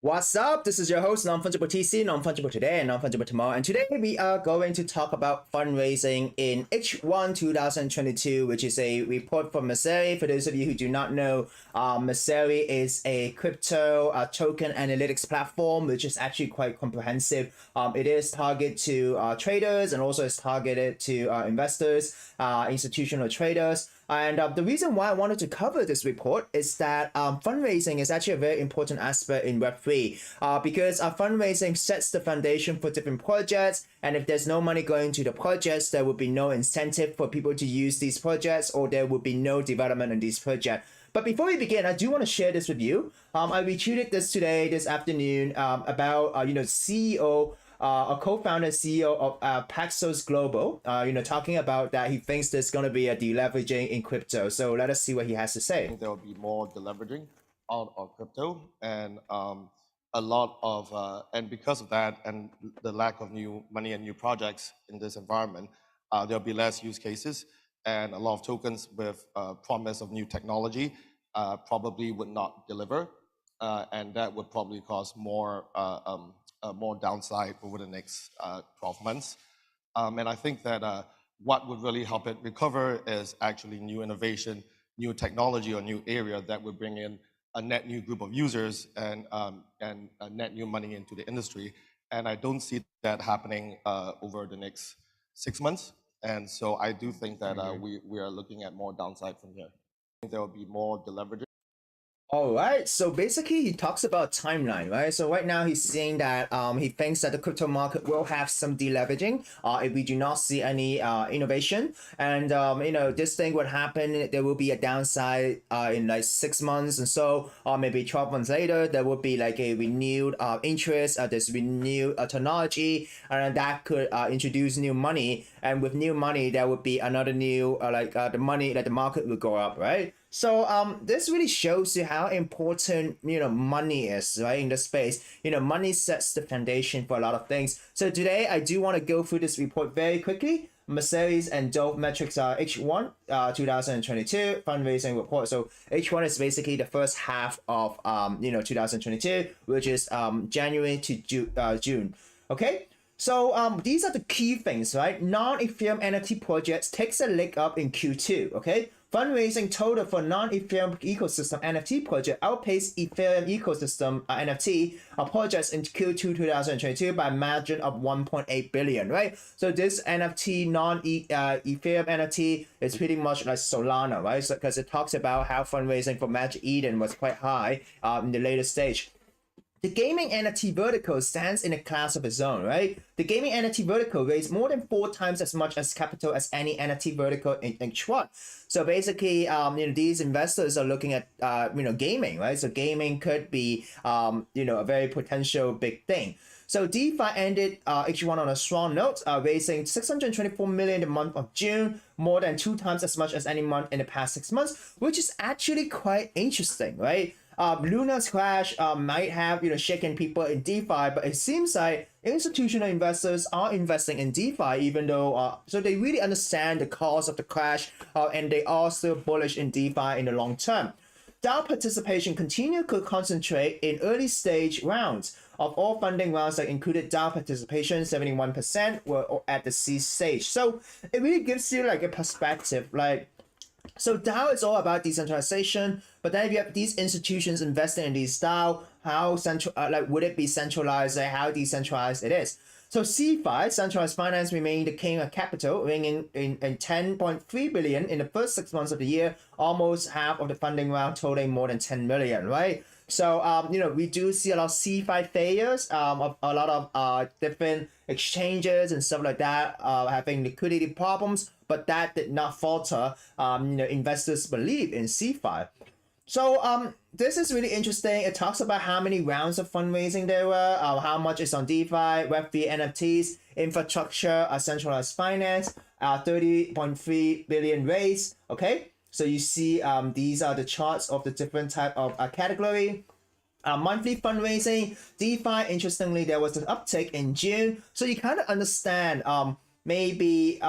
What's up? This is your host, Non-Fungible TC, Non-Fungible today and Non-Fungible tomorrow. And today we are going to talk about fundraising in H1 2022, which is a report from Messari. For those of you who do not know, Messari is a crypto token analytics platform, which is actually quite comprehensive. It is targeted to traders and also is targeted to investors, institutional traders. And the reason why I wanted to cover this report is that fundraising is actually a very important aspect in Web3 because fundraising sets the foundation for different projects. And if there's no money going to the projects, there will be no incentive for people to use these projects, or there will be no development in these projects. But before we begin, I do want to share this with you. I retweeted this afternoon about CEO, a co-founder CEO of Paxos Global, talking about that he thinks there's going to be a deleveraging in crypto. So let us see what he has to I say. think there will be more deleveraging out of crypto, and a lot of and because of that and the lack of new money and new projects in this environment, there'll be less use cases, and a lot of tokens with promise of new technology probably would not deliver, and that would probably cause more downside over the next 12 months. And I think that what would really help it recover is actually new innovation, new technology, or new area that would bring in a net new group of users and a net new money into the industry. And I don't see that happening over the next 6 months. And so I do think that we are looking at more downside from here. I think there will be more deleveraging. All right. So basically, he talks about timeline, right? So right now, he's saying that he thinks that the crypto market will have some deleveraging if we do not see any innovation, and this thing would happen. There will be a downside in like 6 months, and so or maybe 12 months later, there will be like a renewed interest. There's renewed technology, and that could introduce new money, and with new money, there would be another new the money that the market will go up, right? So this really shows you how important money is, right, in the space. Money sets the foundation for a lot of things. So today I do want to go through this report very quickly. Messari's and Dove metrics are H1 2022 fundraising report. So H1 is basically the first half of 2022, which is January to June. Okay. So these are the key things, right? Non-Ethereum NFT projects takes a leg up in Q2, okay? Fundraising total for non-Ethereum ecosystem NFT project outpaced Ethereum ecosystem NFT projects in Q2 2022 by a margin of 1.8 billion, right? So this NFT, non-Ethereum NFT is pretty much like Solana, right? So because it talks about how fundraising for Magic Eden was quite high in the later stage. The gaming NFT vertical stands in a class of its own, right? The gaming NFT vertical raised more than 4 times as much as capital as any NFT vertical in H1. So basically, these investors are looking at, gaming, right? So gaming could be, a very potential big thing. So DeFi ended H1 on a strong note, raising 624 million in the month of June, more than 2 times as much as any month in the past 6 months, which is actually quite interesting, right? Luna's crash might have shaken people in DeFi, but it seems like institutional investors are investing in DeFi, even though so they really understand the cause of the crash, and they are still bullish in DeFi in the long term. DAO participation continued to concentrate in early stage rounds. Of all funding rounds that included DAO participation, 71% were at the C stage. So it really gives you like a perspective, like. So DAO is all about decentralization, but then if you have these institutions investing in these DAO, how would it be centralized? How decentralized it is? So CFI, centralized finance, remained the king of capital, bringing in 10.3 billion in the first 6 months of the year, almost half of the funding round, totaling more than 10 million, right? So we do see a lot of CFI failures, of a lot of different exchanges and stuff like that, having liquidity problems, but that did not falter. Investors believe in CFI. So this is really interesting. It talks about how many rounds of fundraising there were, how much is on DeFi, Web3 NFTs, infrastructure, centralized finance, 30.3 billion raised. Okay, so you see these are the charts of the different type of category. Monthly fundraising, DeFi, interestingly, there was an uptick in June. So you kind of understand maybe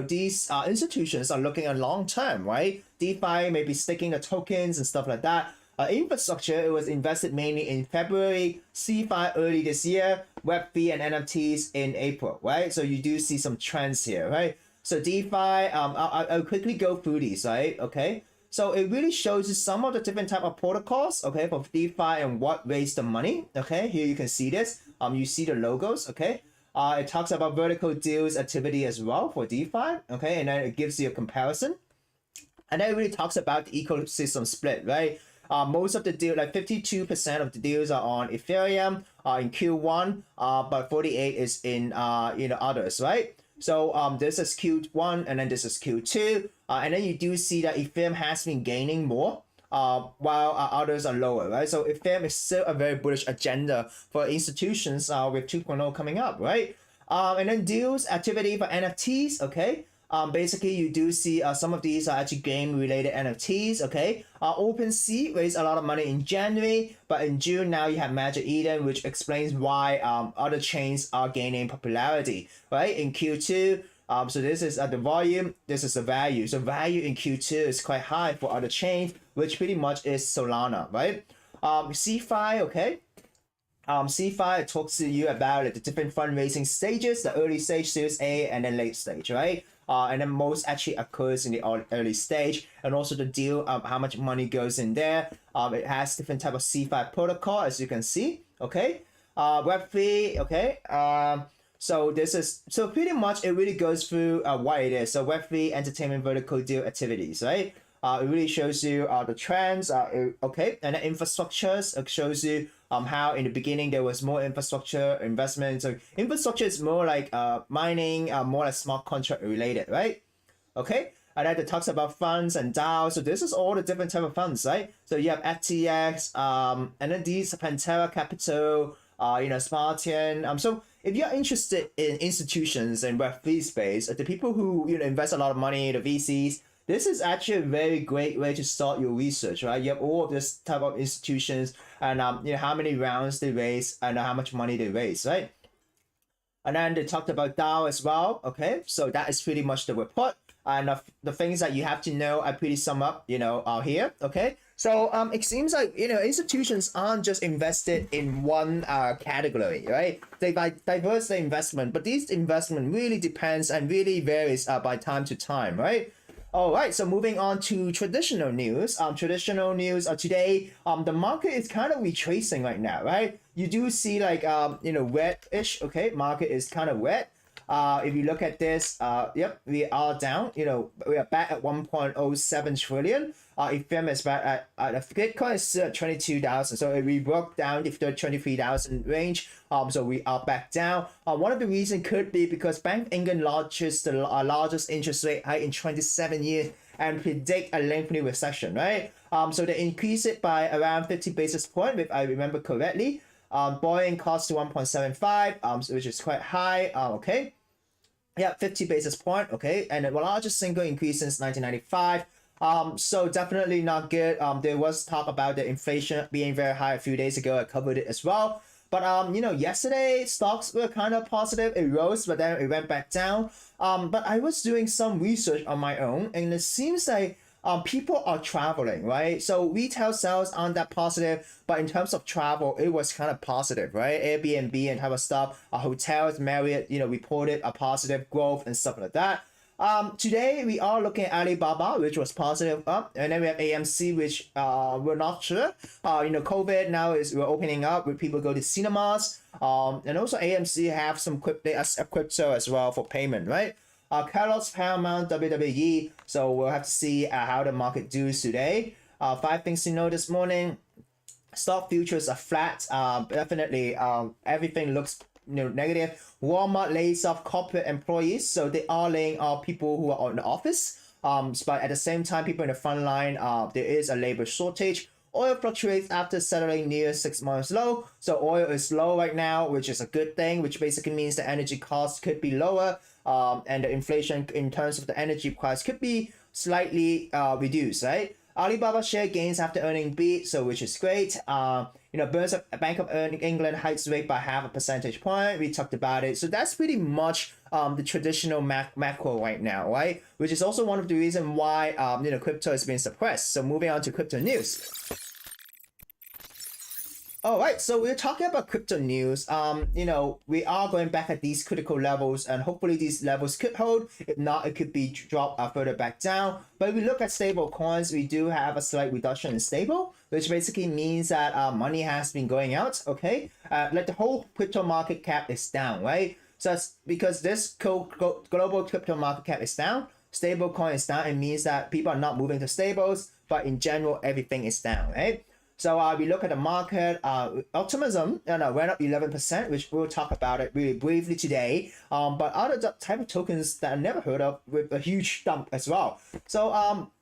these institutions are looking at long term, right? DeFi maybe sticking the tokens and stuff like that. Infrastructure, it was invested mainly in February, CeFi early this year, Web3 and NFTs in April, right? So you do see some trends here, right? So DeFi, I'll quickly go through these, right? Okay. So it really shows you some of the different type of protocols, okay, for DeFi and what raised the money. Okay, here you can see this. You see the logos, okay. It talks about vertical deals activity as well for DeFi, okay, and then it gives you a comparison. And then it really talks about the ecosystem split, right? Most of the deal, like 52% of the deals are on Ethereum in Q1, but 48 is in others, right? So this is Q1 and then this is Q2, and then you do see that Ethereum has been gaining more, while others are lower, right? So Ethereum is still a very bullish agenda for institutions with 2.0 coming up, right? And then deals activity for NFTs, okay? Basically, you do see some of these are actually game-related NFTs, okay? OpenSea raised a lot of money in January, but in June now you have Magic Eden, which explains why other chains are gaining popularity, right? In Q2, so this is the volume, this is the value. So value in Q2 is quite high for other chains, which pretty much is Solana, right? CeFi, okay? CeFi talks to you about the different fundraising stages, the early stage, Series A, and then late stage, right? And then most actually occurs in the early stage, and also the deal, how much money goes in there. It has different type of CeFi protocol, as you can see, okay? Web3, okay? So this is, so pretty much it really goes through what it is. So Web3 entertainment vertical deal activities, right? It really shows you the trends, okay? And then infrastructures, it shows you how in the beginning there was more infrastructure investment. So infrastructure is more like mining, more like smart contract related, right? Okay, and then it talks about funds and DAOs. So this is all the different type of funds, right? So you have FTX, and then these Pantera Capital, Spartan. So if you're interested in institutions and Web3 space, the people who invest a lot of money, the VCs, this is actually a very great way to start your research, right? You have all of this type of institutions and how many rounds they raise and how much money they raise, right? And then they talked about DAO as well, okay? So that is pretty much the report. And the things that you have to know are pretty sum up, here, okay? So it seems like, institutions aren't just invested in one category, right? They diverse their investment, but this investment really depends and really varies by time to time, right? All right, so moving on to traditional news. Traditional news today, the market is kind of retracing right now, right? You do see like, wet-ish, okay? Market is kind of wet. If you look at this, yep, we are down. We are back at 1.07 trillion. Ethereum is back at Bitcoin is still at 22,000. So we broke down if the 23,000 range. So we are back down. One of the reasons could be because Bank of England launches the largest interest rate hike in 27 years and predict a lengthening recession, right? So they increase it by around 50 basis points, if I remember correctly. Borrowing cost to 1.75, which is quite high. Okay. Yeah, 50 basis point, okay, and the largest single increase since 1995. So definitely not good. There was talk about the inflation being very high a few days ago. I covered it as well. But yesterday stocks were kind of positive. It rose, but then it went back down. But I was doing some research on my own, and it seems like people are traveling, right? So retail sales aren't that positive, but in terms of travel, it was kind of positive, right? Airbnb and type of stuff, hotels, Marriott, reported a positive growth and stuff like that. Today we are looking at Alibaba, which was positive up, and then we have AMC, which we're not sure. COVID now we're opening up, where people go to cinemas, and also AMC have some crypto as well for payment, right? Kellogg's, Paramount, WWE. So we'll have to see how the market does today. 5 things to know this morning. Stock futures are flat. Definitely, everything looks negative. Walmart lays off corporate employees, so they are laying off people who are in the office. But at the same time, people in the front line, there is a labor shortage. Oil fluctuates after settling near 6 months low. So oil is low right now, which is a good thing, which basically means the energy costs could be lower. And the inflation in terms of the energy price could be slightly reduced, right? Alibaba share gains after earning beat, so which is great. Bank of England hikes rate by 0.5 percentage point. We talked about it. So that's pretty much the traditional macro right now, right? Which is also one of the reasons why crypto is being suppressed. So moving on to crypto news. All right, so we're talking about crypto news. We are going back at these critical levels, and hopefully these levels could hold. If not, it could be dropped further back down. But if we look at stable coins, we do have a slight reduction in stable, which basically means that money has been going out. Okay, like the whole crypto market cap is down, right? So it's because this global crypto market cap is down, stable coin is down. It means that people are not moving to stables, but in general, everything is down, right? So we look at the market. Optimism went up 11%, which we'll talk about it really briefly today. But other type of tokens that I never heard of with a huge dump as well. So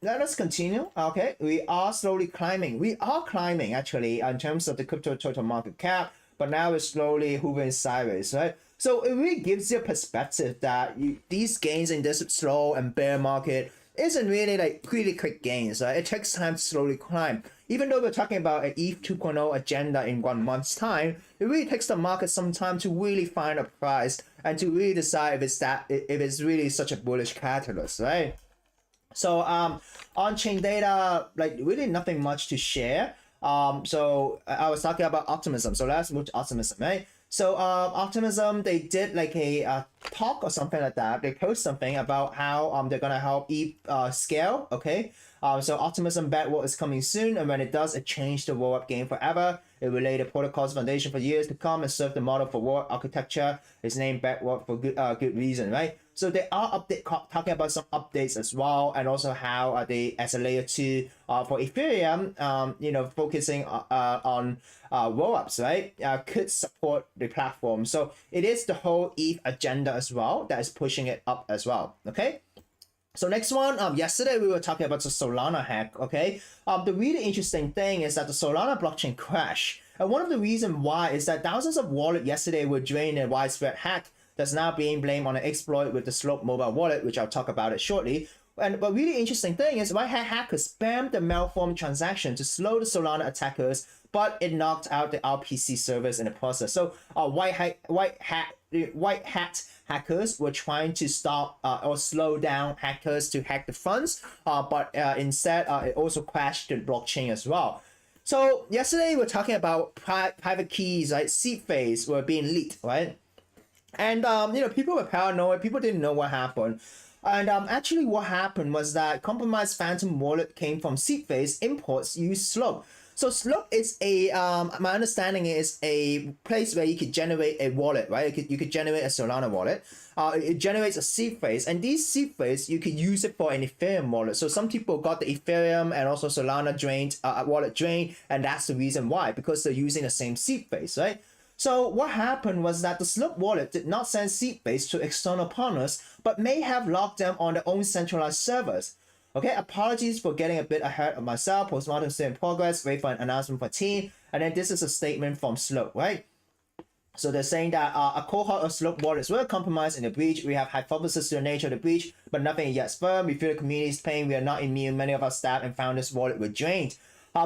let us continue. Okay, we are slowly climbing. We are climbing actually in terms of the crypto total market cap, but now it's slowly hovering sideways, right? So it really gives you a perspective that these gains in this slow and bear market isn't really like pretty quick gains. Right? It takes time to slowly climb. Even though we're talking about an ETH 2.0 agenda in 1 month's time, it really takes the market some time to really find a price and to really decide if it's really such a bullish catalyst, right? So on-chain data, like really nothing much to share. So I was talking about Optimism. So let's move to Optimism, right? So Optimism, they did like a talk or something like that. They post something about how they're gonna help ETH scale. Okay. So Optimism Bedrock is coming soon, and when it does, it changed the roll-up game forever. It will lay the protocol's foundation for years to come and serve the model for world architecture. It's named Bedrock for good reason, right? So they are talking about some updates as well, and also how they, as a layer 2 for Ethereum, focusing on roll-ups, right? Could support the platform. So it is the whole ETH agenda as well that is pushing it up as well. Okay. So next one, yesterday we were talking about the Solana hack, okay? The really interesting thing is that the Solana blockchain crashed. And one of the reasons why is that thousands of wallets yesterday were drained in a widespread hack that's now being blamed on an exploit with the Slope mobile wallet, which I'll talk about it shortly. But really interesting thing is white hat hackers spammed the malformed transaction to slow the Solana attackers, but it knocked out the RPC servers in the process. So white hat hackers were trying to stop or slow down hackers to hack the funds, but instead it also crashed the blockchain as well. So yesterday we were talking about private keys, right? Seed phase were being leaked, right? And people were paranoid. People didn't know what happened. And actually what happened was that compromised phantom wallet came from seed phase imports use Slope. So Slope is my understanding is a place where you could generate a wallet, right? You could generate a Solana wallet. It generates a seed phrase, and these seed phrase, you could use it for an Ethereum wallet. So some people got the Ethereum and also Solana wallet drained, and that's the reason why, because they're using the same seed phrase, right? So what happened was that the Slope wallet did not send seed phrase to external partners, but may have locked them on their own centralized servers. Okay, apologies for getting a bit ahead of myself. Postmortem still in progress. Wait for an announcement for team. And then this is a statement from Slope, right? So they're saying that a cohort of Slope wallets were compromised in the breach. We have hypotheses to the nature of the breach, but nothing yet firm. We feel the community's pain. We are not immune. Many of our staff and founders' wallet were drained.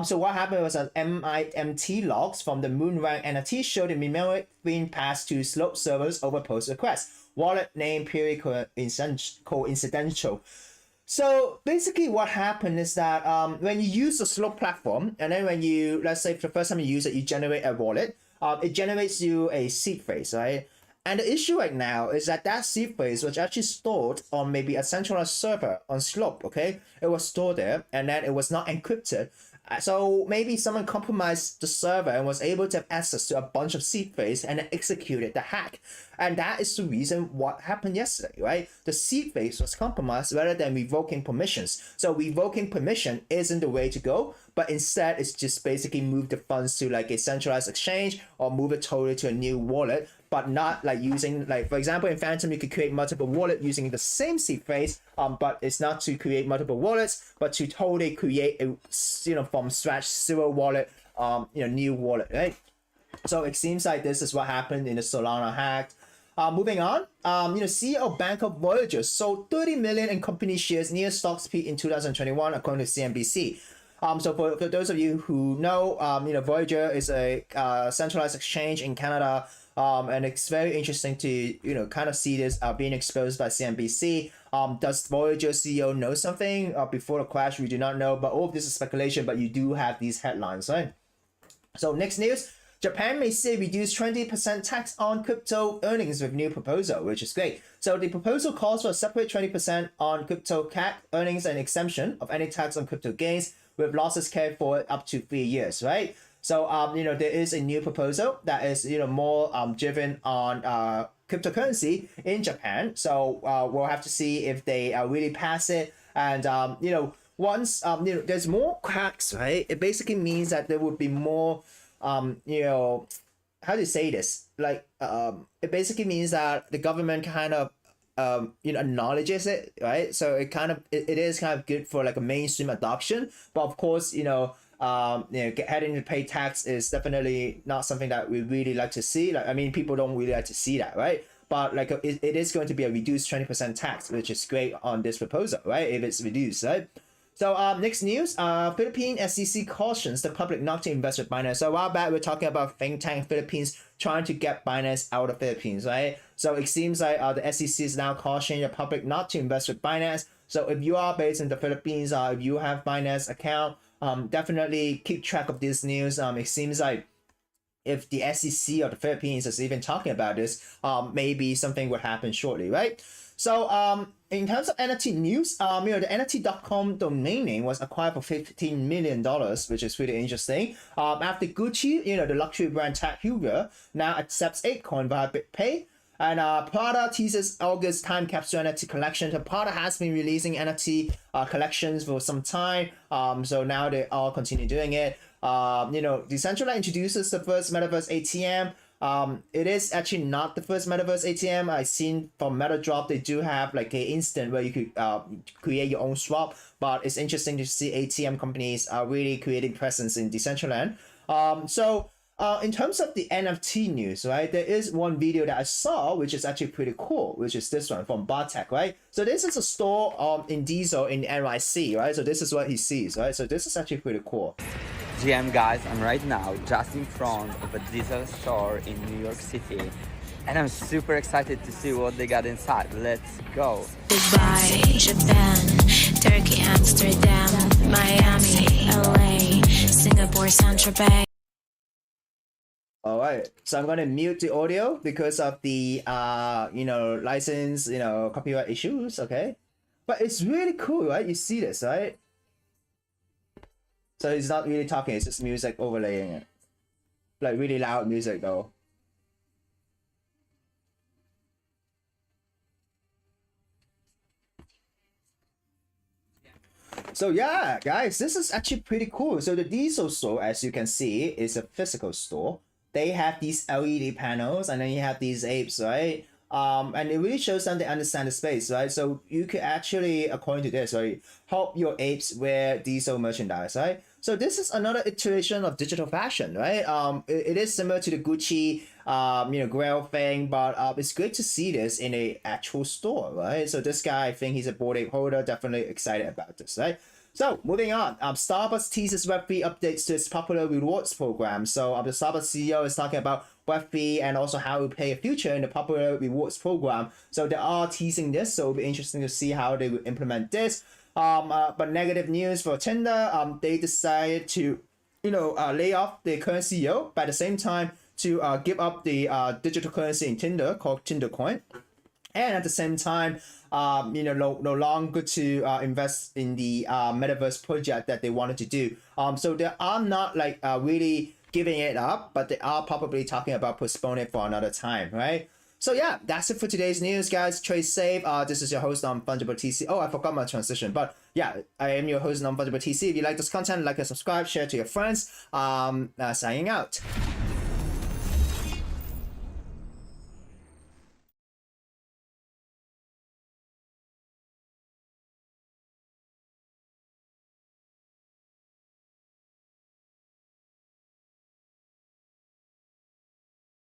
So what happened was that MIMT logs from the Moonrank NFT showed the mnemonic being passed to Slope servers over post request. Wallet name period coincidental. So basically what happened is that when you use the Slope platform, and then when you, let's say for the first time you use it, you generate a wallet, it generates you a seed phrase, right? And the issue right now is that that seed phrase was actually stored on maybe a centralized server on Slope, okay? It was stored there, and then it was not encrypted. So maybe someone compromised the server and was able to have access to a bunch of seed phrase and executed the hack. And that is the reason what happened yesterday, right? The seed phrase was compromised rather than revoking permissions. So revoking permission isn't the way to go, but instead it's just basically move the funds to like a centralized exchange or move it totally to a new wallet, but not like using, like for example in Phantom you could create multiple wallets using the same seed phrase, but it's not to create multiple wallets, but to totally create a from scratch zero wallet, new wallet, right? So it seems like this is what happened in the Solana hack. Moving on, CEO of Bankrupt Voyager sold 30 million in company shares near stock's peak in 2021, according to CNBC. So for those of you who know, Voyager is a centralized exchange in Canada, and it's very interesting to kind of see this being exposed by CNBC. Does Voyager CEO know something before the crash? We do not know, but all of this is speculation. But you do have these headlines, right? So next news. Japan may see reduced 20% tax on crypto earnings with new proposal, which is great. So the proposal calls for a separate 20% on crypto CAC earnings and exemption of any tax on crypto gains with losses carried forward up to 3 years, right? So there is a new proposal that is more driven on cryptocurrency in Japan. So we'll have to see if they really pass it. And once there's more cracks, right? It basically means that there would be more how do you say this? Like it basically means that the government kind of acknowledges it, right? So it is kind of good for like a mainstream adoption. But of course, having to pay tax is definitely not something that we really like to see. Like, I mean, people don't really like to see that, right? But like it is going to be a reduced 20% tax, which is great on this proposal, right? If it's reduced, right? So next news, Philippine SEC cautions the public not to invest with Binance. So a while back, we're talking about think tank Philippines trying to get Binance out of Philippines, right? So it seems like the SEC is now cautioning the public not to invest with Binance. So if you are based in the Philippines, if you have Binance account, definitely keep track of this news. It seems like if the SEC of the Philippines is even talking about this, maybe something will happen shortly, right? So in terms of NFT news, the NFT.com domain name was acquired for $15 million, which is really interesting. After Gucci, the luxury brand Tag Heuer now accepts Apecoin via BitPay. And Prada teases August time capsule NFT collection. So Prada has been releasing NFT collections for some time. So now they all continue doing it. Decentraland introduces the first Metaverse ATM. It is actually not the first Metaverse ATM. I've seen from MetaDrop, they do have like an instant where you could create your own swap. But it's interesting to see ATM companies are really creating presence in Decentraland. In terms of the NFT news, right, there is one video that I saw, which is actually pretty cool, which is this one from Bartek, right? So this is a store in Diesel in NYC, right? So this is what he sees, right? So this is actually pretty cool. GM guys, I'm right now just in front of a Diesel store in New York City, and I'm super excited to see what they got inside. Let's go. Dubai, Japan, Turkey, Amsterdam, Miami, LA, Singapore, Saint-Tropez. All right, so I'm gonna mute the audio because of the license, copyright issues. Okay, but it's really cool, right? You see this, right? So it's not really talking; it's just music overlaying it, like really loud music though. So yeah, guys, this is actually pretty cool. So the Diesel store, as you can see, is a physical store. They have these LED panels, and then you have these apes, right? And it really shows them they understand the space, right? So you could actually, according to this, right, help your apes wear Diesel merchandise, right? So this is another iteration of digital fashion, right? It is similar to the Gucci, Grail thing, but it's good to see this in a actual store, right? So this guy, I think he's a Bored Ape holder, definitely excited about this, right? So moving on, Starbucks teases Web3 updates to its popular rewards program. So the Starbucks CEO is talking about Web3 and also how it will play a future in the popular rewards program. So they are teasing this, so it'll be interesting to see how they will implement this. But negative news for Tinder, they decided to, lay off the current CEO, but at the same time to give up the digital currency in Tinder called Tinder Coin. And at the same time, no longer to invest in the Metaverse project that they wanted to do. So they are not like really giving it up, but they are probably talking about postponing it for another time, right? So yeah, that's it for today's news, guys. Trade safe. This is your host on Fungible TC. Oh, I forgot my transition, but yeah, I am your host on Fungible TC. If you like this content, like and subscribe, share to your friends. Signing out.